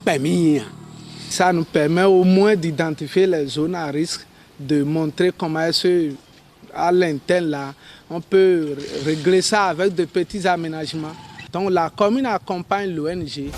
permis. Ça nous permet au moins d'identifier les zones à risque, de montrer comment est-ce à l'interne là, on peut régler ça avec de petits aménagements. Donc la commune accompagne l'ONG.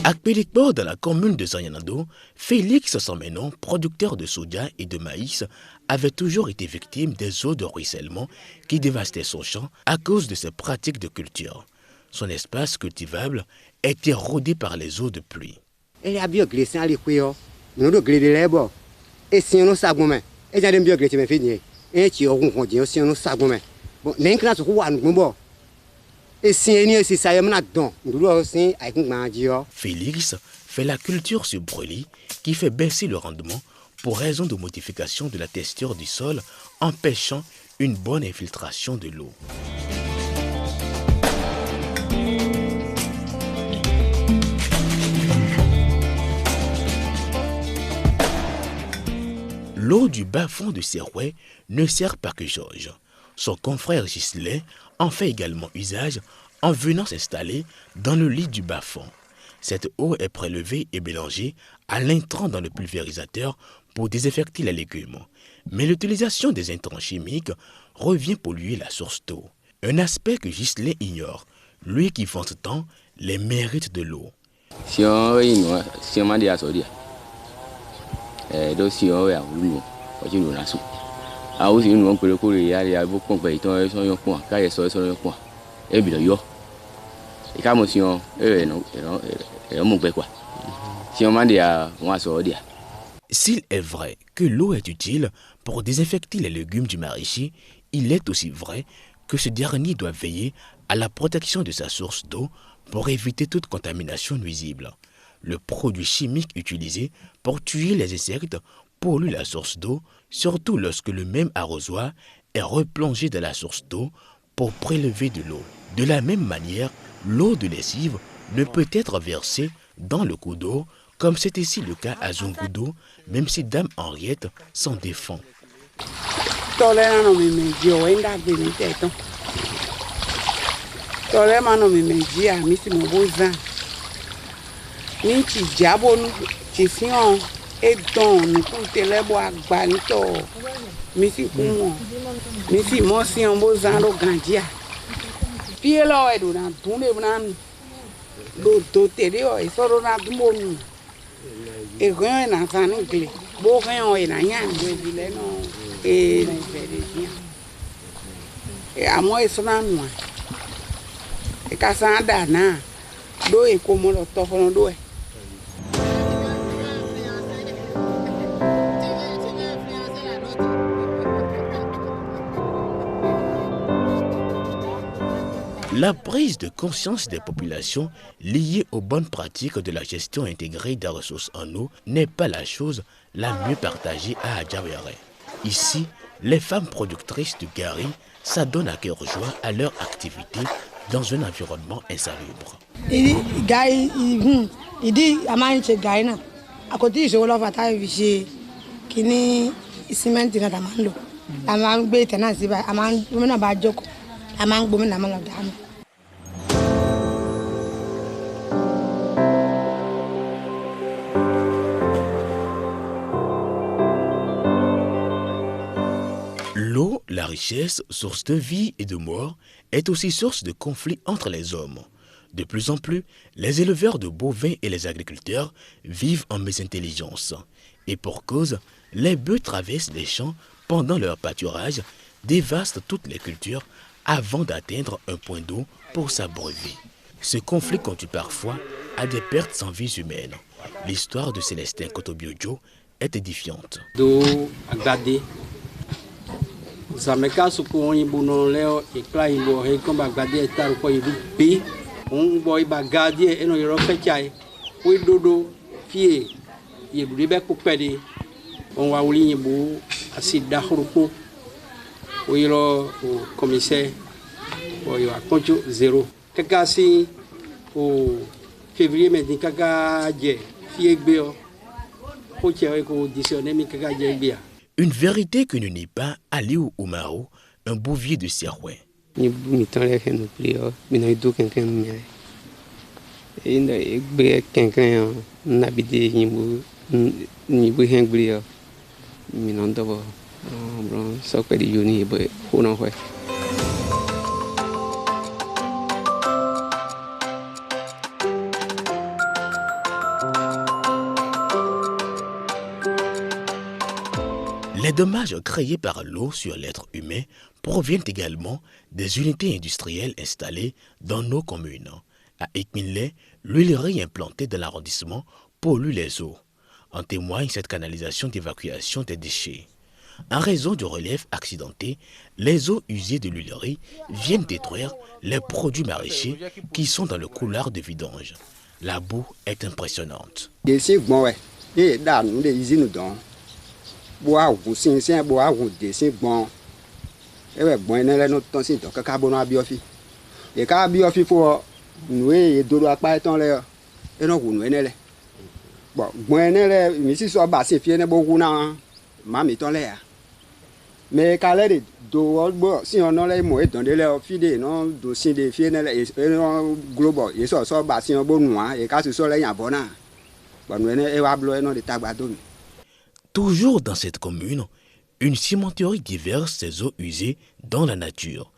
À Pélikpor, dans la commune de Zanyanado, Félix Samenon, producteur de soja et de maïs, avait toujours été victime des eaux de ruissellement qui dévastaient son champ à cause de ses pratiques de culture. Son espace cultivable était rodé par les eaux de pluie. Félix fait la culture sur brûlis qui fait baisser le rendement pour raison de modification de la texture du sol, empêchant une bonne infiltration de l'eau. L'eau du bas-fond de Serrouet ne sert pas que Georges. Son confrère Ghislain en fait également usage en venant s'installer dans le lit du bas-fond. Cette eau est prélevée et mélangée à l'intrant dans le pulvérisateur pour désinfecter les légumes. Mais l'utilisation des intrants chimiques revient polluer la source d'eau. Un aspect que Ghislain ignore, lui qui vante tant les mérites de l'eau. S'il est vrai que l'eau est utile pour désinfecter les légumes du maraîcher, il est aussi vrai que ce dernier doit veiller à la protection de sa source d'eau pour éviter toute contamination nuisible. Le produit chimique utilisé pour tuer les insectes pollue la source d'eau, surtout lorsque le même arrosoir est replongé dans la source d'eau pour prélever de l'eau. De la même manière, l'eau de lessive ne peut être versée dans le coup d'eau, comme c'est ici le cas à Zungudo, même si Dame Henriette s'en défend. La prise de conscience des populations liée aux bonnes pratiques de la gestion intégrée des ressources en eau n'est pas la chose la mieux partagée à Adjawere. Ici, les femmes productrices de Gari s'adonnent à cœur joie à leur activité dans un environnement insalubre. L'eau, la richesse, source de vie et de mort, est aussi source de conflits entre les hommes. De plus en plus, les éleveurs de bovins et les agriculteurs vivent en mésintelligence. Et pour cause, les bœufs traversent les champs pendant leur pâturage, dévastent toutes les cultures avant d'atteindre un point d'eau pour s'abreuver. Ce conflit conduit parfois à des pertes sans vie humaine. L'histoire de Célestin Kotobiojo est édifiante. Zameka suku ibuno leo ikla ibo he komba gade taru ko ibu bi on boy bagadi eno yoro fechai we dodo fie ye bribe ko pedi on wa wuli ibu asida huruko o yoro o commissaire o yo akonjo 0 kaka si o février me di kaka je fie gbe o Une vérité que ne nie pas Aliou Oumarou, un bouvier de Siroué. Les dommages créés par l'eau sur l'être humain proviennent également des unités industrielles installées dans nos communes. À Ekminlé, l'huilerie implantée dans l'arrondissement pollue les eaux. En témoigne cette canalisation d'évacuation des déchets. En raison du relief accidenté, les eaux usées de l'huilerie viennent détruire les produits maraîchers qui sont dans le couloir de vidange. La boue est impressionnante. Mais quand les deux si on a les moyens de les filer non dossier de filer les global ils sont bâtis en bon noir et quand ce sont les abonnés Toujours dans cette commune, une cimenterie déverse ses eaux usées dans la nature.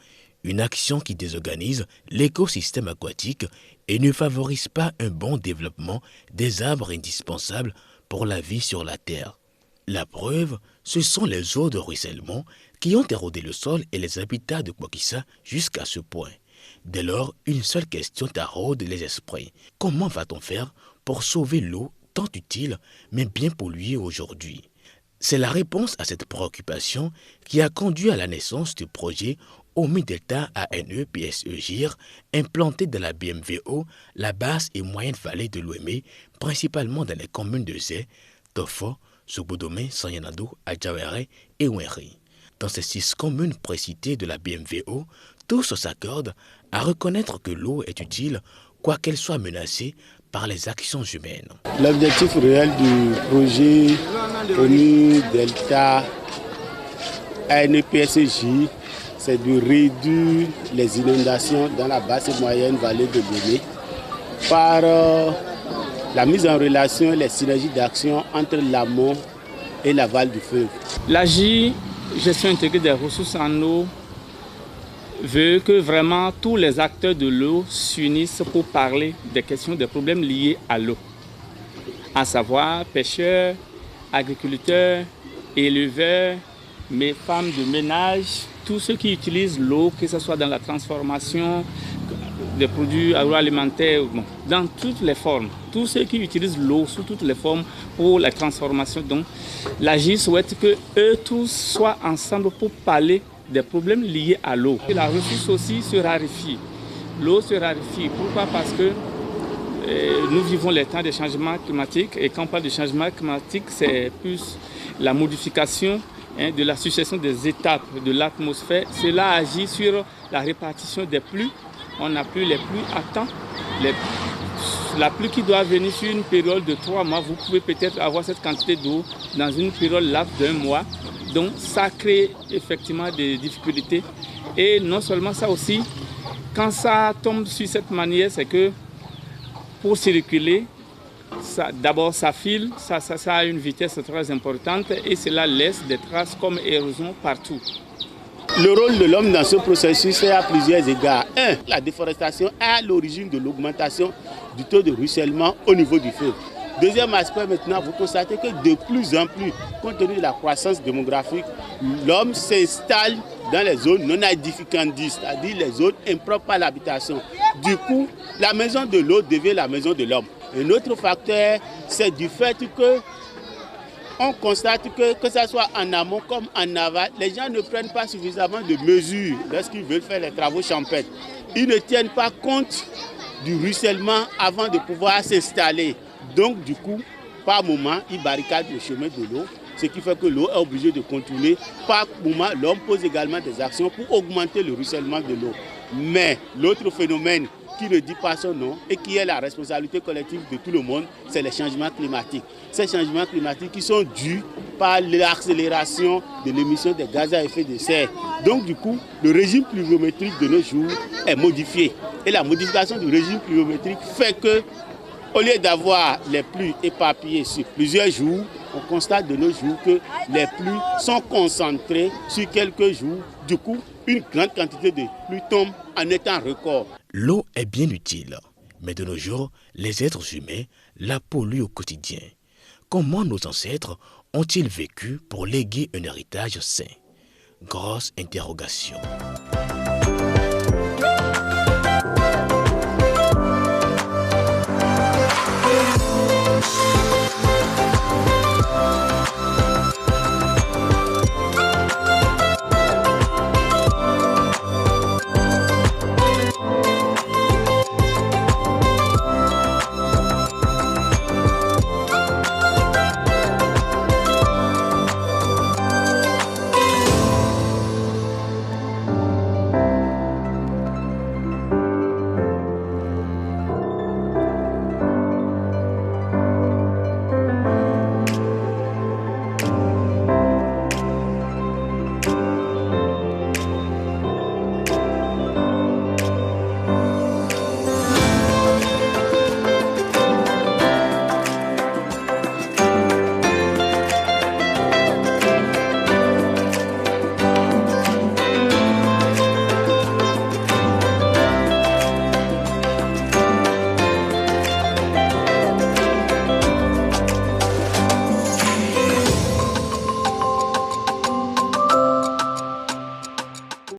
Une action qui désorganise l'écosystème aquatique et ne favorise pas un bon développement des arbres indispensables pour la vie sur la terre. La preuve, ce sont les eaux de ruissellement qui ont érodé le sol et les habitats de Bokissa jusqu'à ce point. Dès lors, une seule question taraude les esprits. Comment va-t-on faire pour sauver l'eau tant utile mais bien polluée aujourd'hui? C'est la réponse à cette préoccupation qui a conduit à la naissance du projet Omi Delta ANE PSE GIR implanté dans la BMVO, la basse et moyenne vallée de l'Ouémé, principalement dans les communes de Zé, Tofo, Souboudomé, Sanyanado, Adjawere et Ouéry. Dans ces 6 communes précitées de la BMVO, tous s'accordent à reconnaître que l'eau est utile, quoi qu'elle soit menacée par les actions humaines. L'objectif réel du projet OMI Delta ANPSJ, c'est de réduire les inondations dans la basse et moyenne vallée de l'Ouémé par la mise en relation et les synergies d'action entre l'amont et l'aval du fleuve. L'AGI, gestion intégrée des ressources en eau, veut que vraiment tous les acteurs de l'eau s'unissent pour parler des questions, des problèmes liés à l'eau. À savoir pêcheurs, agriculteurs, éleveurs, mes femmes de ménage, tous ceux qui utilisent l'eau, que ce soit dans la transformation des produits agroalimentaires, bon, dans toutes les formes. Tous ceux qui utilisent l'eau sous toutes les formes pour la transformation. Donc, l'AGI souhaite que eux tous soient ensemble pour parler des problèmes liés à l'eau. La ressource aussi se raréfie. L'eau se raréfie. Pourquoi? Parce que nous vivons les temps des changements climatiques et quand on parle de changement climatique, c'est plus la modification de la succession des étapes de l'atmosphère. Cela agit sur la répartition des pluies. On n'a plus les pluies à temps. La pluie qui doit venir sur une période de 3 mois, vous pouvez peut-être avoir cette quantité d'eau dans une période laps d'1 mois. Donc ça crée effectivement des difficultés. Et non seulement ça aussi, quand ça tombe sur cette manière, c'est que pour circuler, d'abord ça file, ça a une vitesse très importante et cela laisse des traces comme érosion partout. Le rôle de l'homme dans ce processus est à plusieurs égards. 1. La déforestation est à l'origine de l'augmentation du taux de ruissellement au niveau du fleuve. Deuxième aspect, maintenant, vous constatez que de plus en plus, compte tenu de la croissance démographique, l'homme s'installe dans les zones non aedificantes, c'est-à-dire les zones impropres à l'habitation. Du coup, la maison de l'eau devient la maison de l'homme. Un autre facteur, c'est du fait que on constate que ce soit en amont comme en aval, les gens ne prennent pas suffisamment de mesures lorsqu'ils veulent faire les travaux champêtres. Ils ne tiennent pas compte du ruissellement avant de pouvoir s'installer. Donc du coup, par moment, ils barricadent le chemin de l'eau, ce qui fait que l'eau est obligée de contourner. Par moment, l'homme pose également des actions pour augmenter le ruissellement de l'eau. Mais l'autre phénomène qui ne dit pas son nom et qui est la responsabilité collective de tout le monde, c'est les changements climatiques. Ces changements climatiques qui sont dus par l'accélération de l'émission des gaz à effet de serre. Donc du coup, le régime pluviométrique de nos jours est modifié. Et la modification du régime pluviométrique fait que, au lieu d'avoir les pluies éparpillées sur plusieurs jours, on constate de nos jours que les pluies sont concentrées sur quelques jours. Du coup, une grande quantité de pluie tombe en étant record. L'eau est bien utile, mais de nos jours, les êtres humains la polluent au quotidien. Comment nos ancêtres ont-ils vécu pour léguer un héritage sain? Grosse interrogation.